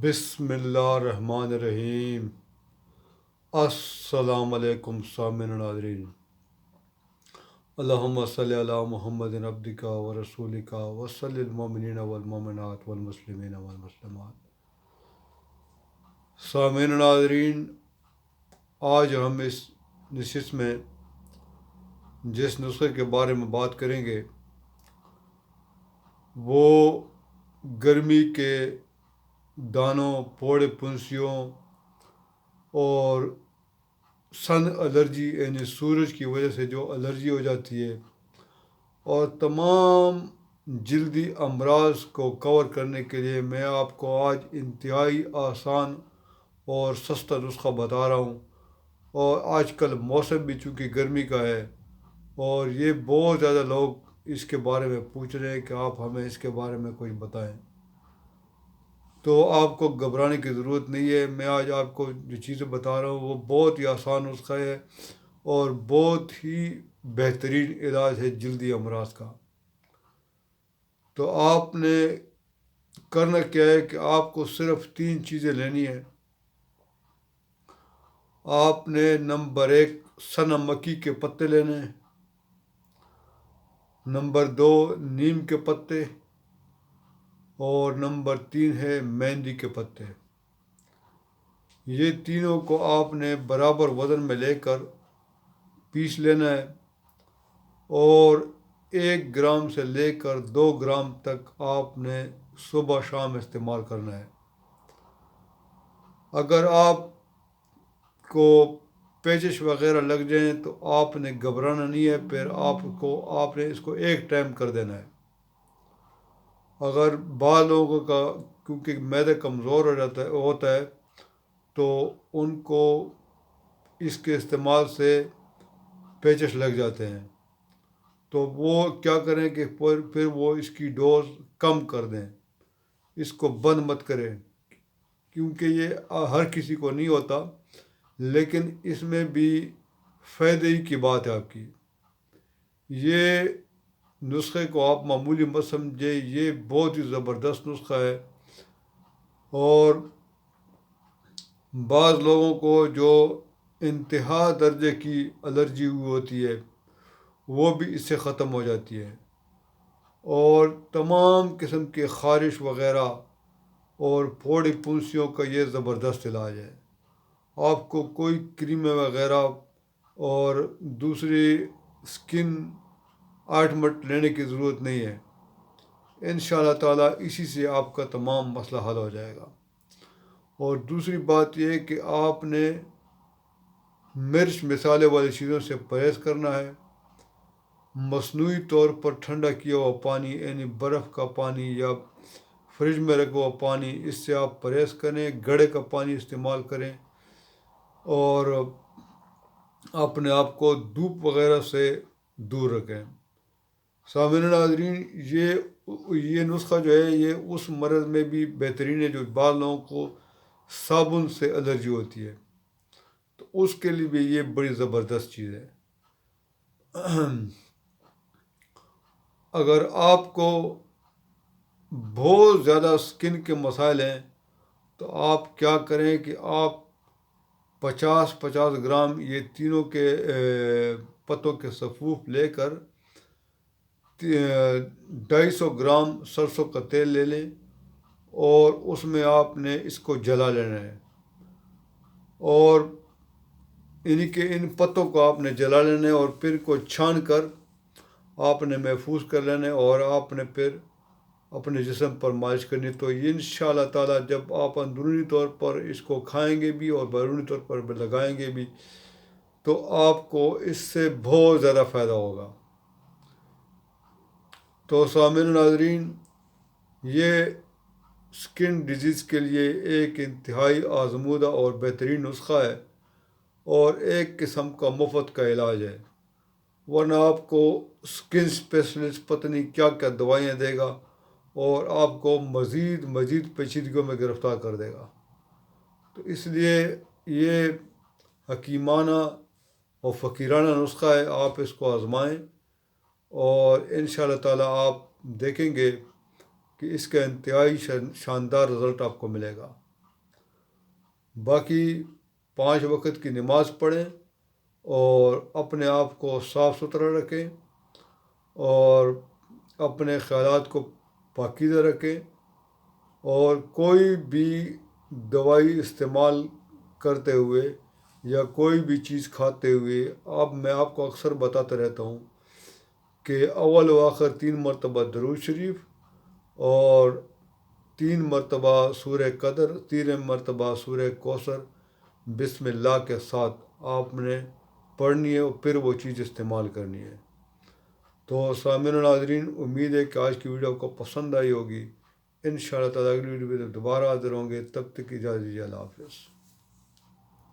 بسم اللہ الرحمن الرحیم۔ السلام علیکم سامعین ناظرین، اللہم صلی علی محمد عبدک و رسولک وصلی المؤمنین والمؤمنات والمسلمین والمسلمات۔ سامعین ناظرین، آج ہم اس نشست میں جس نسخے کے بارے میں بات کریں گے وہ گرمی کے دانوں، پھوڑے پھنسیوں اور سن الرجی یعنی سورج کی وجہ سے جو الرجی ہو جاتی ہے اور تمام جلدی امراض کو کور کرنے کے لیے میں آپ کو آج انتہائی آسان اور سستا نسخہ بتا رہا ہوں۔ اور آج کل موسم بھی چونکہ گرمی کا ہے اور یہ بہت زیادہ لوگ اس کے بارے میں پوچھ رہے ہیں کہ آپ ہمیں اس کے بارے میں کچھ بتائیں، تو آپ کو گھبرانے کی ضرورت نہیں ہے۔ میں آج آپ کو جو چیزیں بتا رہا ہوں وہ بہت ہی آسان نسخہ ہے اور بہت ہی بہترین علاج ہے جلدی امراض کا۔ تو آپ نے کرنا کیا ہے کہ آپ کو صرف 3 چیزیں لینی ہیں۔ آپ نے نمبر 1 سنہ مکی کے پتے لینے ہیں، نمبر 2 نیم کے پتے اور نمبر 3 ہے مہندی کے پتے۔ یہ تینوں کو آپ نے برابر وزن میں لے کر پیس لینا ہے اور 1 گرام سے لے کر 2 گرام تک آپ نے صبح شام استعمال کرنا ہے۔ اگر آپ کو پیچش وغیرہ لگ جائیں تو آپ نے گھبرانا نہیں ہے، پھر آپ نے اس کو 1 ٹائم کر دینا ہے۔ اگر بعض لوگوں کا کیونکہ معدہ کمزور ہوتا ہے تو ان کو اس کے استعمال سے پیچش لگ جاتے ہیں، تو وہ کیا کریں کہ پھر وہ اس کی ڈوز کم کر دیں، اس کو بند مت کریں، کیونکہ یہ ہر کسی کو نہیں ہوتا، لیکن اس میں بھی فائدے ہی کی بات ہے آپ کی۔ یہ نسخے کو آپ معمولی مت سمجھے، یہ بہت ہی زبردست نسخہ ہے اور بعض لوگوں کو جو انتہا درجے کی الرجی ہوئی ہوتی ہے وہ بھی اس سے ختم ہو جاتی ہے، اور تمام قسم کے خارش وغیرہ اور پھوڑی پھنسیوں کا یہ زبردست علاج ہے۔ آپ کو کوئی کریمیں وغیرہ اور دوسری اسکن آئٹمنٹ لینے کی ضرورت نہیں ہے۔ انشاءاللہ تعالیٰ اسی سے آپ کا تمام مسئلہ حل ہو جائے گا۔ اور دوسری بات یہ ہے کہ آپ نے مرچ مسالے والی چیزوں سے پرہیز کرنا ہے۔ مصنوعی طور پر ٹھنڈا کیا ہوا پانی یعنی برف کا پانی یا فریج میں رکھا ہوا پانی، اس سے آپ پرہیز کریں، گڑھے کا پانی استعمال کریں اور اپنے آپ کو دھوپ وغیرہ سے دور رکھیں۔ سامعین ناظرین، یہ نسخہ جو ہے یہ اس مرض میں بھی بہترین ہے جو بعض لوگوں کو صابن سے الرجی ہوتی ہے، تو اس کے لیے بھی یہ بڑی زبردست چیز ہے۔ اگر آپ کو بہت زیادہ اسکن کے مسائل ہیں تو آپ کیا کریں کہ آپ 50 گرام یہ تینوں کے پتوں کے صفوف لے کر 250 گرام سرسوں کا تیل لے لیں اور اس میں آپ نے اس کو جلا لینا ہے، اور ان پتوں کو آپ نے جلا لینا ہے اور پھر کو چھان کر آپ نے محفوظ کر لینا ہے اور آپ نے پھر اپنے جسم پر مالش کرنی۔ تو یہ انشاءاللہ تعالیٰ جب آپ اندرونی طور پر اس کو کھائیں گے بھی اور بیرونی طور پر لگائیں گے بھی تو آپ کو اس سے بہت زیادہ فائدہ ہوگا۔ تو سامعین ناظرین، یہ اسکن ڈیزیز کے لیے ایک انتہائی آزمودہ اور بہترین نسخہ ہے اور ایک قسم کا مفت کا علاج ہے، ورنہ آپ کو اسکن اسپیشلسٹ پتہ نہیں کیا کیا دوائیاں دے گا اور آپ کو مزید پیچیدگیوں میں گرفتار کر دے گا۔ تو اس لیے یہ حکیمانہ اور فقیرانہ نسخہ ہے، آپ اس کو آزمائیں اور انشاءاللہ تعالیٰ آپ دیکھیں گے کہ اس کا انتہائی شاندار رزلٹ آپ کو ملے گا۔ باقی 5 وقت کی نماز پڑھیں اور اپنے آپ کو صاف ستھرا رکھیں اور اپنے خیالات کو پاکیزہ رکھیں، اور کوئی بھی دوائی استعمال کرتے ہوئے یا کوئی بھی چیز کھاتے ہوئے میں آپ کو اکثر بتاتا رہتا ہوں کہ اول و آخر 3 مرتبہ درود شریف اور 3 مرتبہ سورہ قدر، 3 مرتبہ سورہ کوثر بسم اللہ کے ساتھ آپ نے پڑھنی ہے اور پھر وہ چیز استعمال کرنی ہے۔ تو سامعین و ناظرین، امید ہے کہ آج کی ویڈیو آپ کو پسند آئی ہوگی۔ ان شاء اللہ تعالیٰ اگلی ویڈیو میں دوبارہ حاضر ہوں گے، تب تک کی اجازت دیجیے، اللہ حافظ۔